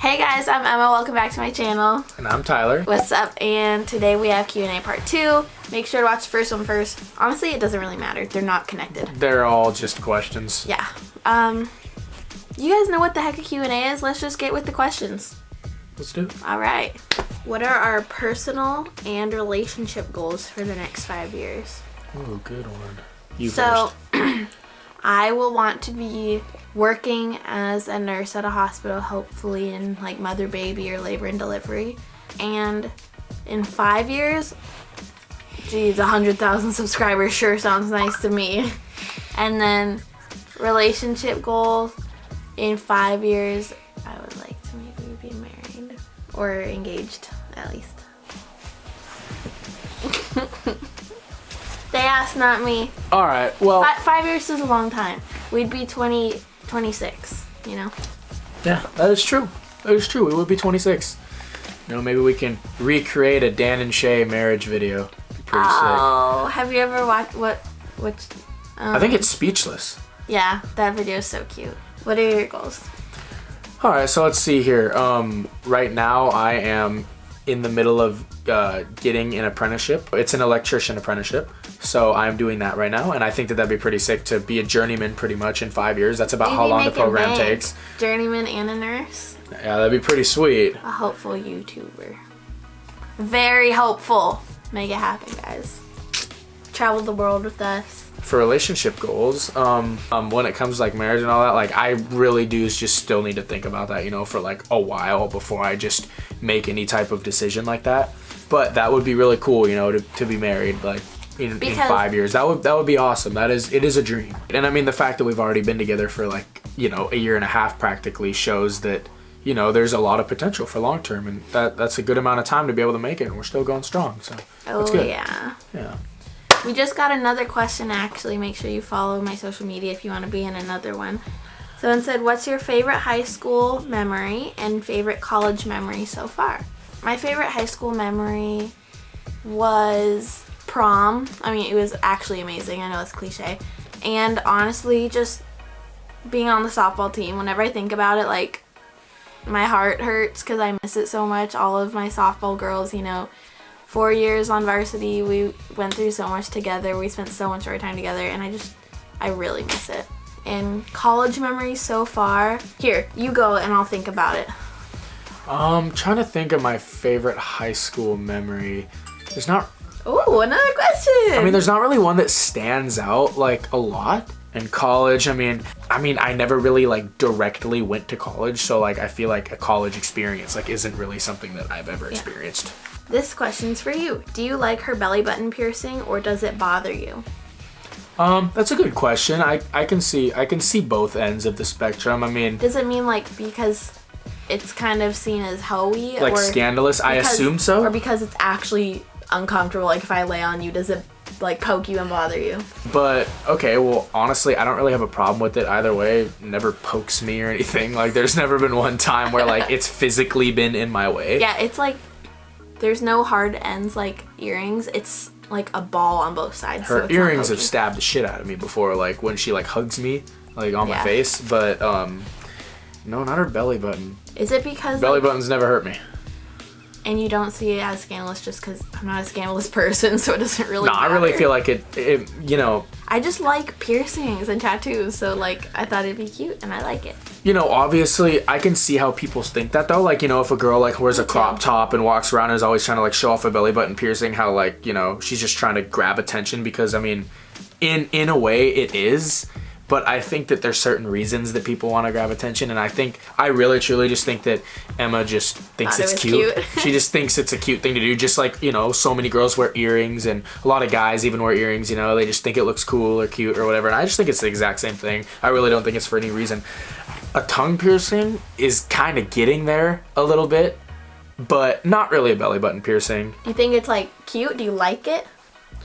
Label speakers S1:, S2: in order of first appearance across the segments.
S1: Hey guys, I'm Emma. Welcome back to my channel.
S2: And I'm Tyler.
S1: What's up? And today we have Q&A part 2. Make sure to watch the first one first. Honestly, it doesn't really matter. They're not connected.
S2: They're all just questions.
S1: Yeah. You guys know what the heck a Q&A is? Let's just get with the questions.
S2: Let's do it.
S1: All right. What are our personal and relationship goals for the next 5 years?
S2: Ooh, good one. You first.
S1: I will want to be working as a nurse at a hospital, hopefully in like mother, baby, or labor and delivery. And in 5 years, geez, 100,000 subscribers sure sounds nice to me. And then relationship goals, in 5 years, I would like to maybe be married or engaged at least. They asked, not me.
S2: All right, well.
S1: 5 years is a long time. We'd be 26, you know?
S2: Yeah, that is true. That is true. We would be 26. You know, maybe we can recreate a Dan and Shay marriage video. Be pretty sick.
S1: Have you ever watched
S2: I think it's Speechless.
S1: Yeah, that video is so cute. What are your goals?
S2: All right, so let's see here. Right now I am in the middle of getting an apprenticeship. It's an electrician apprenticeship. So I'm doing that right now, and I think that that'd be pretty sick to be a journeyman pretty much in 5 years. That's about how long the program takes.
S1: Journeyman and a nurse?
S2: Yeah, that'd be pretty sweet.
S1: A hopeful YouTuber. Very hopeful. Make it happen, guys. Travel the world with us.
S2: For relationship goals, when it comes to like marriage and all that, like I really do just still need to think about that, you know, for like a while before I just make any type of decision like that. But that would be really cool, you know, to be married like in 5 years. That would be awesome. It is a dream. And I mean, the fact that we've already been together for like, you know, a year and a half practically shows that, you know, there's a lot of potential for long term, and that's a good amount of time to be able to make it, and we're still going strong. So that's good.
S1: Yeah.
S2: Yeah.
S1: We just got another question, actually. Make sure you follow my social media if you want to be in another one. Someone said, what's your favorite high school memory and favorite college memory so far? My favorite high school memory was prom. I mean, it was actually amazing. I know it's cliche. And honestly, just being on the softball team, whenever I think about it, like, my heart hurts because I miss it so much. All of my softball girls, you know, 4 years on varsity, we went through so much together. We spent so much of our time together, and I really miss it. And college memories so far, here, you go and I'll think about it.
S2: Trying to think of my favorite high school memory. There's not.
S1: Ooh, another question.
S2: I mean, there's not really one that stands out like a lot. In college, I mean, I never really like directly went to college, so like I feel like a college experience like isn't really something that I've ever experienced.
S1: This question's for you. Do you like her belly button piercing, or does it bother you?
S2: That's a good question. I can see both ends of the spectrum. I mean,
S1: does it mean like because it's kind of seen as hoey,
S2: like
S1: or
S2: scandalous? I assume so.
S1: Or because it's actually uncomfortable, like if I lay on you, does it like poke you and bother you?
S2: But okay, well, honestly, I don't really have a problem with it either way. It never pokes me or anything. Like there's never been one time where like it's physically been in my way.
S1: Yeah, it's like there's no hard ends like earrings. It's like a ball on both sides.
S2: Her
S1: so
S2: earrings have stabbed the shit out of me before, like when she like hugs me like on my face, but no, not her belly button.
S1: Is it because
S2: belly buttons never hurt me?
S1: And you don't see it as scandalous just because I'm not a scandalous person, so it doesn't really matter.
S2: I really feel like it, you know.
S1: I just like piercings and tattoos, so like I thought it'd be cute and I like it.
S2: You know, obviously I can see how people think that though. Like, you know, if a girl like wears a crop top and walks around and is always trying to like show off a belly button piercing, how like, you know, she's just trying to grab attention, because I mean, in a way it is. But I think that there's certain reasons that people want to grab attention, and I really truly just think that Emma just thinks it's cute. She just thinks it's a cute thing to do, just like, you know, so many girls wear earrings, and a lot of guys even wear earrings, you know, they just think it looks cool or cute or whatever, and I just think it's the exact same thing. I really don't think it's for any reason. A tongue piercing is kind of getting there a little bit, but not really a belly button piercing.
S1: You think it's like cute? Do you like it?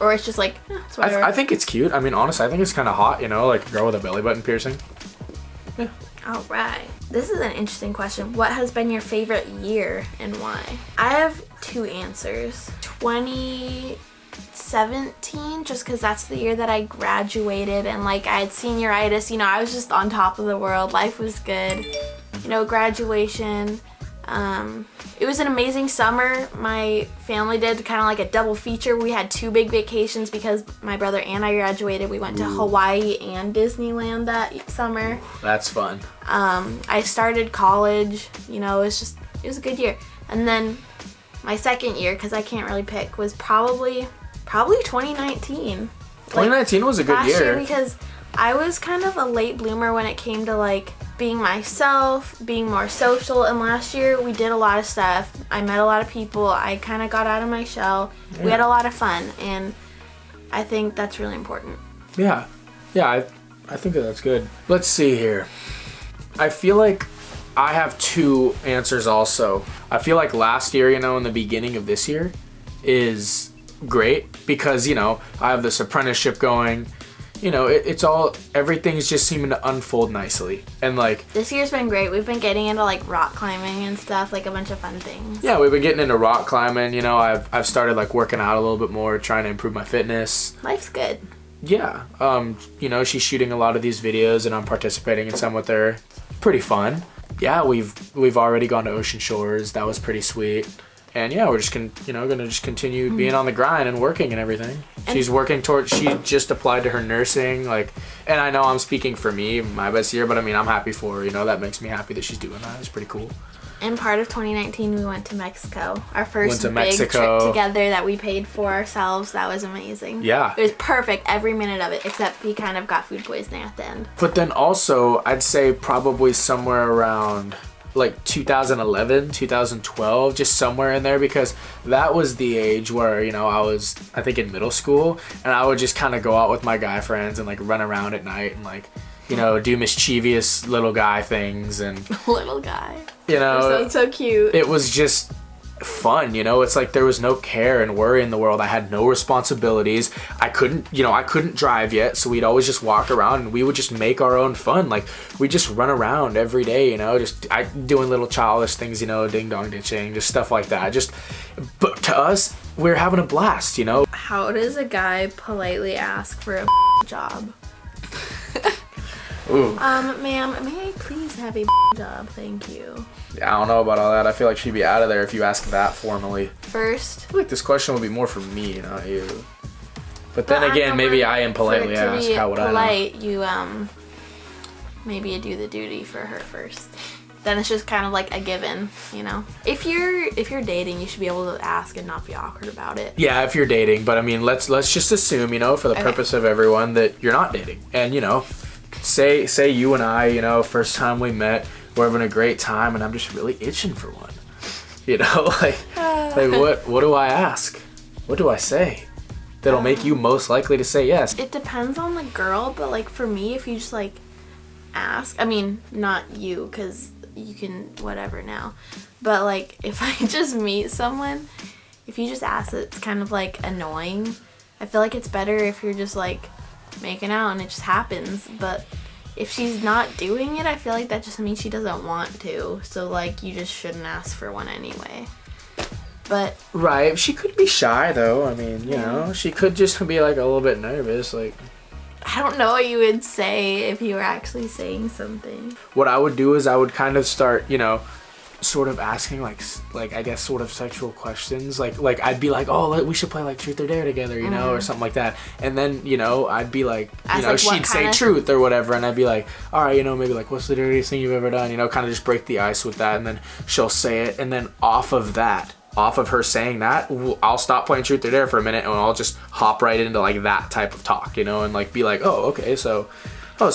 S1: Or it's just like, it's whatever.
S2: I think it's cute. I mean, honestly, I think it's kind of hot, you know, like a girl with a belly button piercing. Yeah. All
S1: right. This is an interesting question. What has been your favorite year and why? I have two answers. 2017, just because that's the year that I graduated, and like I had senioritis, you know, I was just on top of the world. Life was good. You know, graduation, It was an amazing summer. My family did kind of like a double feature. We had 2 big vacations because my brother and I graduated. We went to Hawaii and Disneyland that summer.
S2: That's fun.
S1: I started college. You know, it was a good year. And then my second year, because I can't really pick, was probably 2019.
S2: 2019 was a good
S1: last year,
S2: year.
S1: because I was kind of a late bloomer when it came to like being myself, being more social, and last year we did a lot of stuff. I met a lot of people. I kind of got out of my shell. Yeah. We had a lot of fun, and I think that's really important.
S2: Yeah, I think that's good. Let's see here. I feel like I have 2 answers also. I feel like last year, you know, in the beginning of this year is great because, you know, I have this apprenticeship going. You know, everything's just seeming to unfold nicely. And like,
S1: this year's been great. We've been getting into like rock climbing and stuff, like a bunch of fun things.
S2: Yeah, we've been getting into rock climbing. You know, I've started like working out a little bit more, trying to improve my fitness.
S1: Life's good.
S2: Yeah. You know, she's shooting a lot of these videos and I'm participating in some with her. Pretty fun. Yeah, we've already gone to Ocean Shores. That was pretty sweet. And yeah, we're just gonna just continue being on the grind and working and everything. She's working towards. She just applied to her nursing, like, and I know I'm speaking for me, my best year, but I mean I'm happy for her. You know, that makes me happy that she's doing that. It's pretty cool.
S1: And part of 2019, we went to Mexico. Our first big trip together that we paid for ourselves. That was amazing.
S2: Yeah,
S1: it was perfect every minute of it, except we kind of got food poisoning at the end.
S2: But then also, I'd say probably somewhere around like 2011, 2012, just somewhere in there, because that was the age where, you know, I think in middle school, and I would just kind of go out with my guy friends and like run around at night and like, you know, do mischievous little guy things and
S1: little guy.
S2: You know,
S1: so cute.
S2: It was just fun, you know. It's like there was no care and worry in the world. I had no responsibilities. I couldn't drive yet, so we'd always just walk around and we would just make our own fun. Like we just run around every day, you know, just doing little childish things, you know, ding dong ditching, just stuff like that. But to us, we're having a blast, you know.
S1: How does a guy politely ask for a job?
S2: Ooh.
S1: Ma'am, may I please have a job? Thank you.
S2: Yeah, I don't know about all that. I feel like she'd be out of there if you ask that formally.
S1: First.
S2: I feel like this question would be more for me, not you. But then again, maybe I am politely asked. How would I know?
S1: You maybe you do the duty for her first. Then it's just kind of like a given, you know. If you're dating, you should be able to ask and not be awkward about it.
S2: Yeah, if you're dating, but I mean, let's just assume, you know, for the purpose of everyone, that you're not dating, and you know. Say you and I, you know, first time we met, we're having a great time and I'm just really itching for one. You know, like what do I ask? What do I say that'll make you most likely to say yes?
S1: It depends on the girl, but like for me, if you just like ask, I mean, not you, because you can whatever now, but like if I just meet someone, if you just ask, it's kind of like annoying. I feel like it's better if you're just like making out and it just happens. But if she's not doing it, I feel like that just means she doesn't want to, so like you just shouldn't ask for one anyway. But
S2: right, she could be shy though. I mean, you know, she could just be like a little bit nervous. Like,
S1: I don't know what you would say if you were actually saying something.
S2: What I would do is I would kind of start, you know, sort of asking like I guess sort of sexual questions, like I'd be like, oh, we should play like truth or dare together, you know, or something like that. And then, you know, I'd be like, you know, like, she'd say truth or whatever, and I'd be like, all right, you know, maybe like, what's the dirtiest thing you've ever done, you know, kind of just break the ice with that. And then she'll say it, and then off of her saying that, I'll stop playing truth or dare for a minute and I'll just hop right into like that type of talk, you know, and like be like, oh, okay, so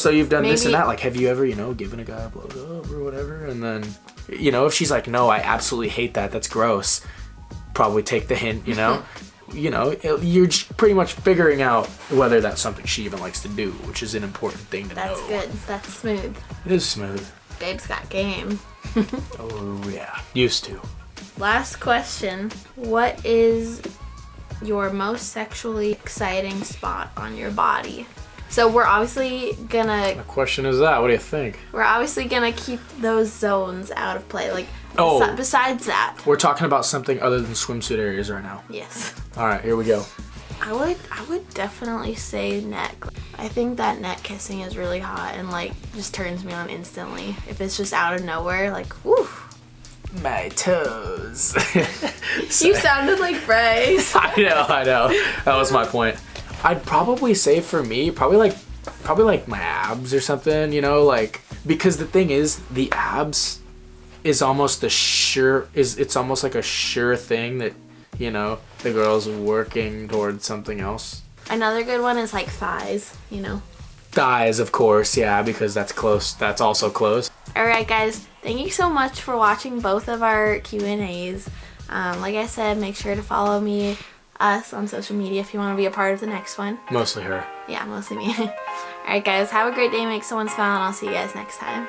S2: you've done this and that, like, have you ever, you know, given a guy a blowjob or whatever? And then, you know, if she's like, no, I absolutely hate that, that's gross, probably take the hint, you know. You know, you're just pretty much figuring out whether that's something she even likes to do, which is an important thing to know.
S1: That's good. That's smooth.
S2: It is smooth.
S1: Babe's got game.
S2: Oh yeah, used to.
S1: Last question. What is your most sexually exciting spot on your body? So we're obviously gonna...
S2: What question is that? What do you think?
S1: We're obviously gonna keep those zones out of play. Like, besides that.
S2: We're talking about something other than swimsuit areas right now.
S1: Yes.
S2: All right, here we go.
S1: I would definitely say neck. I think that neck kissing is really hot and like just turns me on instantly. If it's just out of nowhere, like, woo.
S2: My toes.
S1: You sounded like Bryce.
S2: I know. That was my point. I'd probably say for me, probably like my abs or something, you know, like, because the thing is, the abs is almost it's almost like a sure thing that, you know, the girl's working towards something else.
S1: Another good one is like thighs, you know.
S2: Thighs, of course, yeah, because that's close. That's also close.
S1: All right, guys, thank you so much for watching both of our Q&As. Like I said, make sure to follow us on social media if you want to be a part of the next one.
S2: Mostly her.
S1: Yeah, mostly me. All right, guys, have a great day. Make someone smile, and I'll see you guys next time.